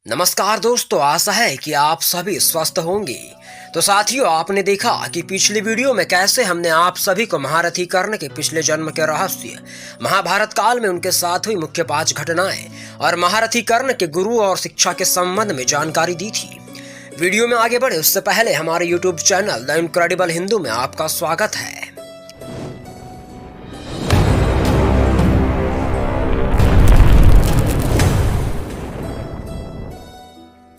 नमस्कार दोस्तों, आशा है कि आप सभी स्वस्थ होंगे। तो साथियों, आपने देखा कि पिछली वीडियो में कैसे हमने आप सभी को महारथी कर्ण के पिछले जन्म के रहस्य, महाभारत काल में उनके साथ हुई मुख्य 5 घटनाएं और महारथी कर्ण के गुरु और शिक्षा के संबंध में जानकारी दी थी। वीडियो में आगे बढ़े उससे पहले हमारे YouTube channel the incredible Hindu में आपका स्वागत है।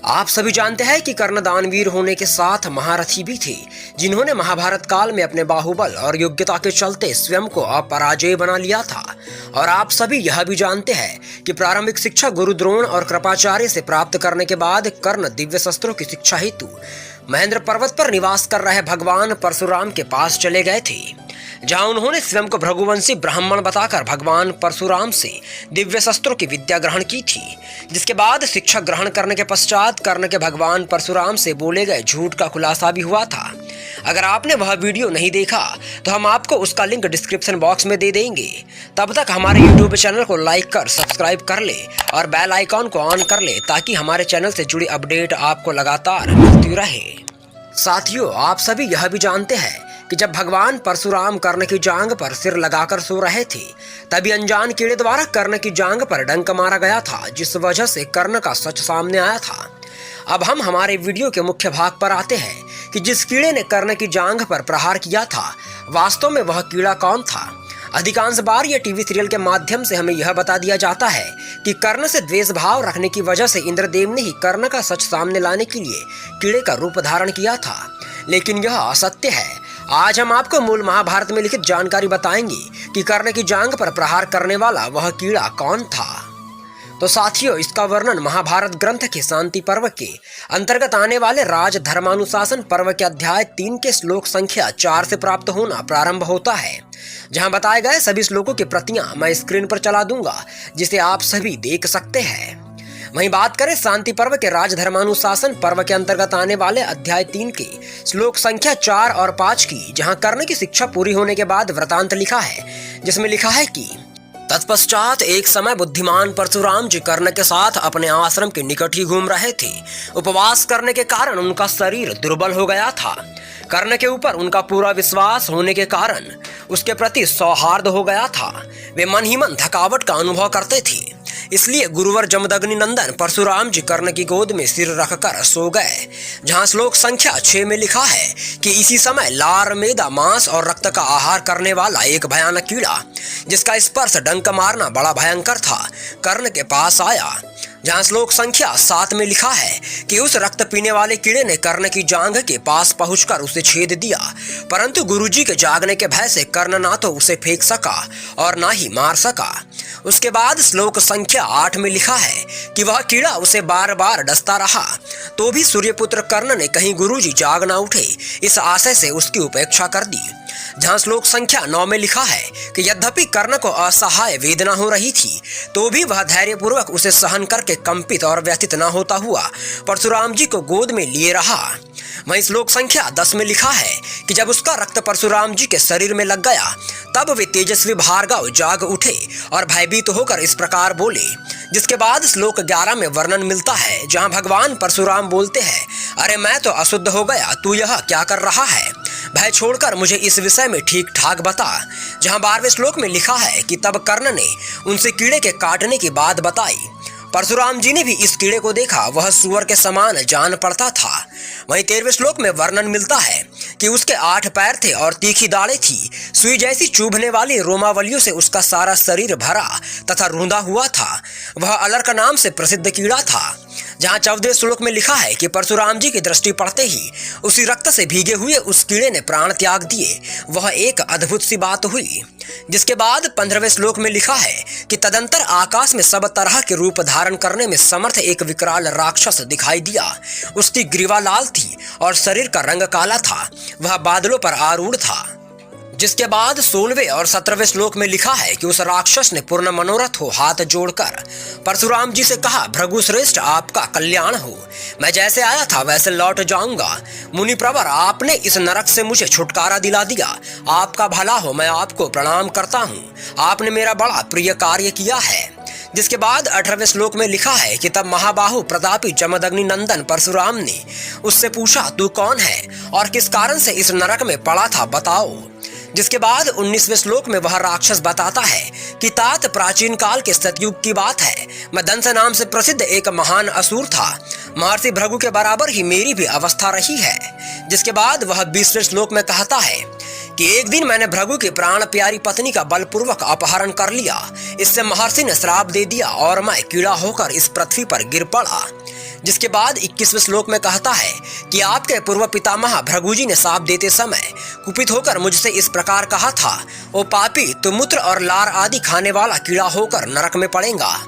आप सभी जानते हैं कि कर्ण दानवीर होने के साथ महारथी भी थे, जिन्होंने महाभारत काल में अपने बाहुबल और योग्यता के चलते स्वयं को अपराजय बना लिया था। और आप सभी यह भी जानते हैं कि प्रारंभिक शिक्षा गुरु द्रोण और कृपाचार्य से प्राप्त करने के बाद कर्ण दिव्य शस्त्रों की शिक्षा हेतु महेंद्र पर्वत पर निवास कर रहे भगवान परशुराम के पास चले गए थे, जहां उन्होंने स्वयं को भृगुवंशी ब्राह्मण बताकर भगवान परशुराम से दिव्य शस्त्रों की विद्या ग्रहण की थी। जिसके बाद शिक्षा ग्रहण करने के पश्चात कर्ण के भगवान परशुराम से बोले गए झूठ का खुलासा भी हुआ था। अगर आपने वह वीडियो नहीं देखा तो हम आपको उसका लिंक डिस्क्रिप्शन बॉक्स में दे देंगे। तब तक हमारे यूट्यूब चैनल को लाइक कर सब्सक्राइब कर ले और बेल आइकॉन को ऑन कर ले, ताकि हमारे चैनल से जुड़ी अपडेट आपको लगातार मिलती रहे। साथियों, आप सभी यह भी जानते हैं कि जब भगवान परशुराम कर्ण की जांघ पर सिर लगाकर सो रहे थे, तभी अनजान कीड़े द्वारा कर्ण की जांघ पर डंक मारा गया था, जिस वजह से कर्ण का सच सामने आया था। अब हम हमारे वीडियो के मुख्य भाग पर आते हैं कि जिस कीड़े ने कर्ण की जांघ पर प्रहार किया था, वास्तव में वह कीड़ा कौन था। अधिकांश बार यह टीवी सीरियल के माध्यम से हमें यह बता दिया जाता है कि कर्ण से द्वेष भाव रखने की वजह से इंद्रदेव ने ही कर्ण का सच सामने लाने के लिए कीड़े का रूप धारण किया था, लेकिन यह असत्य है। आज हम आपको मूल महाभारत में लिखित जानकारी बताएंगे कि कर्ण की जांघ पर प्रहार करने वाला वह कीड़ा कौन था। तो साथियों, इसका वर्णन महाभारत ग्रंथ के शांति पर्व के अंतर्गत आने वाले राज धर्मानुशासन पर्व के अध्याय 3 के श्लोक संख्या 4 से प्राप्त होना प्रारंभ होता है, जहां बताए गए सभी श्लोकों की प्रतियां मैं स्क्रीन पर चला दूंगा, जिसे आप सभी देख सकते हैं। वहीं बात करें शांति पर्व के राजधर्मानुशासन पर्व के अंतर्गत आने वाले अध्याय 3 के श्लोक संख्या 4 और 5 की, जहां कर्ण की शिक्षा पूरी होने के बाद वृतांत लिखा है, जिसमें लिखा है कि तत्पश्चात एक समय बुद्धिमान परशुराम जी कर्ण के साथ अपने आश्रम के निकट ही घूम रहे थे। उपवास करने के कारण उनका शरीर दुर्बल हो गया था। कर्ण के ऊपर उनका पूरा विश्वास होने के कारण उसके प्रति सौहार्द हो गया था। वे मन ही मन थकावट का अनुभव करते थे, इसलिए गुरुवर जमदग्नि नंदन परशुराम जी कर्ण की गोद में सिर रखकर सो गए। जहां श्लोक संख्या 6 में लिखा है कि इसी समय लार, मेदा, मांस और रक्त का आहार करने वाला एक भयानक कीड़ा, जिसका स्पर्श डंक मारना बड़ा भयंकर था, कर्ण के पास आया। जहां श्लोक संख्या 7 में लिखा है कि उस रक्त पीने वाले कीड़े ने कर्ण की जांघ के पास पहुंचकर उसे छेद दिया, परंतु गुरुजी के जागने के भय से कर्ण ना तो उसे फेंक सका और ना ही मार सका। उसके बाद श्लोक संख्या 8 में लिखा है कि वह कीड़ा उसे बार बार डसता रहा, तो भी सूर्यपुत्र कर्ण ने कहीं गुरुजी जाग ना उठे, इस आशय से उसकी उपेक्षा कर दी। जहां श्लोक संख्या 9 में लिखा है कि यद्यपि कर्ण को असहाय वेदना हो रही थी, तो भी वह धैर्यपूर्वक उसे सहन करके कंपित और व्यथित न होता हुआ परशुराम जी को गोद में लिए रहा। वहीं श्लोक संख्या 10 में लिखा है कि जब उसका रक्त परशुराम जी के शरीर में लग गया, तब वे तेजस्वी भार्गव जाग उठे और भयभीत होकर इस प्रकार बोले। जिसके बाद श्लोक 11 में वर्णन मिलता है, जहां भगवान परशुराम बोलते हैं, अरे मैं तो अशुद्ध हो गया, तू यह क्या कर रहा है? भय छोड़कर मुझे इस विषय में ठीक ठाक बता। जहां 12वें श्लोक में लिखा है कि तब कर्ण ने उनसे कीड़े के काटने की बात बताई। परशुराम जी ने भी इस कीड़े को देखा, वह सुअर के समान जान पड़ता था। वहीं 13वें श्लोक में वर्णन मिलता है कि उसके 8 पैर थे और तीखी दाढ़ें थी, सुई जैसी चुभने वाली रोमावलियों से उसका सारा शरीर भरा तथा रूंधा हुआ था। वह अलर्क नाम से प्रसिद्ध कीड़ा था। जहां 14वें श्लोक में लिखा है कि परशुराम जी की दृष्टि पड़ते ही उसी रक्त से भीगे हुए उस कीड़े ने प्राण त्याग दिए। वह एक अद्भुत सी बात हुई। जिसके बाद 15वें श्लोक में लिखा है कि तदंतर आकाश में सब तरह के रूप धारण करने में समर्थ एक विकराल राक्षस दिखाई दिया। उसकी ग्रीवा लाल थी और शरीर का रंग काला था। वह बादलों पर आरूढ़ था। जिसके बाद 16वें और 17वें श्लोक में लिखा है कि उस राक्षस ने पूर्ण मनोरथ हो हाथ जोड़कर परशुराम जी से कहा, भृगु श्रेष्ठ, आपका कल्याण हो। मैं जैसे आया था वैसे लौट जाऊंगा। मुनि प्रवर, आपने इस नरक से मुझे छुटकारा दिला दिया। आपका भला हो, मैं आपको प्रणाम करता हूँ। आपने मेरा बड़ा प्रिय कार्य किया है। जिसके बाद 18वें श्लोक में लिखा है कि तब महाबाहु प्रतापी जमदग्नि नंदन परशुराम ने उससे पूछा, तू कौन है और किस कारण से इस नरक में पड़ा था, बताओ। जिसके बाद 19वें श्लोक में वह राक्षस बताता है कि तात प्राचीन काल के सतयुग की बात है। मैं दंस नाम से प्रसिद्ध एक महान असुर था। महर्षि भृगु के बराबर ही मेरी भी अवस्था रही है। जिसके बाद वह 20वें श्लोक में कहता है कि एक दिन मैंने भृगु की प्राण प्यारी पत्नी का बलपूर्वक अपहरण कर लिया। इससे महर्षि ने श्राप दे दिया और मैं कीड़ा होकर इस पृथ्वी पर गिर पड़ा। जिसके बाद 21वें श्लोक में कहता है कि आपके पूर्व पितामह भृगु जी ने शाप देते समय कुपित होकर मुझसे इस प्रकार कहा था, ओ पापी, तू मूत्र और लार आदि खाने वाला कीड़ा होकर नरक में पड़ेगा।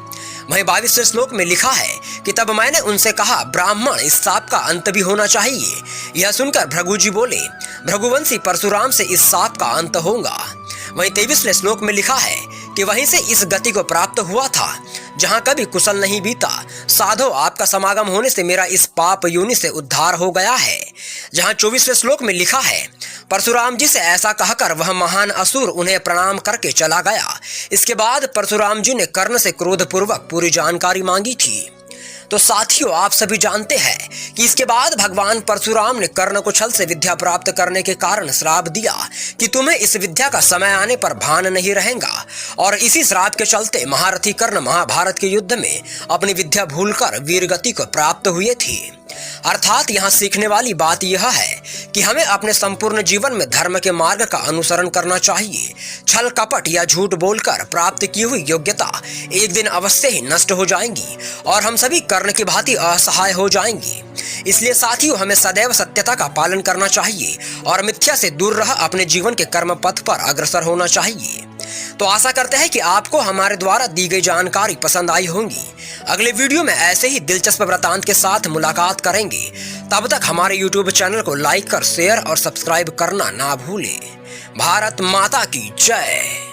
वहीं 22वें श्लोक में लिखा है कि तब मैंने उनसे कहा, ब्राह्मण, इस शाप का अंत भी होना चाहिए। यह सुनकर भृगु जी बोले, भृगुवंशी परशुराम से इस शाप का अंत होगा। वहीं 23वें श्लोक में लिखा है कि वहीं से इस गति को प्राप्त हुआ था जहां कभी कुशल नहीं बीता। साधो, आपका समागम होने से मेरा इस पाप योनि से उद्धार हो गया है। जहां 24वें श्लोक में लिखा है, परशुराम जी से ऐसा कहकर वह महान असुर उन्हें प्रणाम करके चला गया। इसके बाद परशुराम जी ने कर्ण से क्रोधपूर्वक पूरी जानकारी मांगी थी। तो साथियों, आप सभी जानते हैं कि इसके बाद भगवान परशुराम ने कर्ण को छल से विद्या प्राप्त करने के कारण श्राप दिया कि तुम्हें इस विद्या का समय आने पर भान नहीं रहेगा। और इसी श्राप के चलते महारथी कर्ण महाभारत के युद्ध में अपनी विद्या भूलकर वीरगति को प्राप्त हुए थे। अर्थात यहाँ सीखने वाली बात यह है कि हमें अपने संपूर्ण जीवन में धर्म के मार्ग का अनुसरण करना चाहिए। छल कपट या झूठ बोलकर प्राप्त की हुई योग्यता एक दिन अवश्य ही नष्ट हो जाएंगी और हम सभी कर्ण की भांति असहाय हो जाएंगे। इसलिए साथियों, हमें सदैव सत्यता का पालन करना चाहिए और मिथ्या से दूर रह अपने जीवन के कर्म पथ पर अग्रसर होना चाहिए। तो आशा करते हैं कि आपको हमारे द्वारा दी गई जानकारी पसंद आई होगी। अगले वीडियो में ऐसे ही दिलचस्प वृतांत के साथ मुलाकात करेंगे। तब तक हमारे YouTube चैनल को लाइक कर, शेयर और सब्सक्राइब करना ना भूलें। भारत माता की जय।